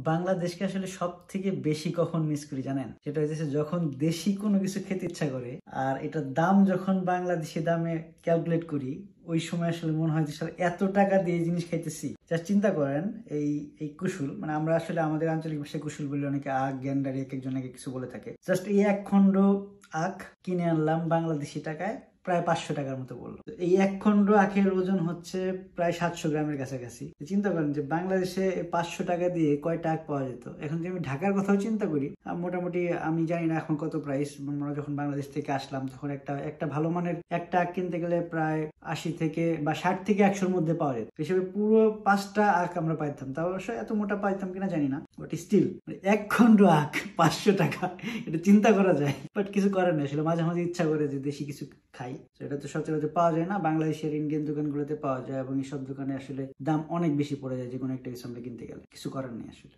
বাংলাদেশকে আসলে সব থেকে বেশি কখন মিস করি জানেন? সেটা হচ্ছে যখন দেশি কোনো কিছু খেতে ইচ্ছা করে আর এটার দাম যখন বাংলাদেশি দামে ক্যালকুলেট করি, ওই সময় আসলে মনে হয় যে এত টাকা দিয়ে এই জিনিস খাইতেছি। জাস্ট চিন্তা করেন, এই এই কুসুল, মানে আমরা আসলে আমাদের আঞ্চলিক ভাষায় কুসুল বলে, অনেকে আখ গ্যান্ডারি এক একজন কিছু বলে থাকে। জাস্ট এই এক খণ্ড আখ কিনে আনলাম বাংলাদেশি টাকায় প্রায় 500 টাকার মতো বললো। এই এক খণ্ড আখের ওজন হচ্ছে প্রায় 700 গ্রামের কাছাকাছি। চিন্তা করেন যে বাংলাদেশে 500 টাকা দিয়ে কয়টা আখ পাওয়া যেত। এখন যদি আমি ঢাকার কথাও চিন্তা করি, মোটামুটি আমি জানি না এখন কত প্রাইস। আমরা যখন বাংলাদেশ থেকে আসলাম তখন একটা ভালো মানের একটা আখ কিনতে গেলে প্রায় 80 থেকে বা 60 থেকে 100-র মধ্যে পাওয়া যেত। হিসেবে পুরো 5টা আখ আমরা পাইতাম। তাও অবশ্য এত মোটা পাইতাম কিনা জানি না, বাট স্টিল এক খণ্ড আখ 500 টাকা, এটা চিন্তা করা যায়। বাট কিছু করার নেই, আসলে মাঝে মাঝে ইচ্ছা করে যে দেশি কিছু খাই। এটা তো সচরাচর পাওয়া যায় না, বাংলাদেশের ইন্ডিয়ান দোকানগুলোতে পাওয়া যায় এবং এইসব দোকানে আসলে দাম অনেক বেশি পড়ে যায় যে কোনো একটা কিছু আমরা কিনতে গেলে। কিছু করার নেই আসলে।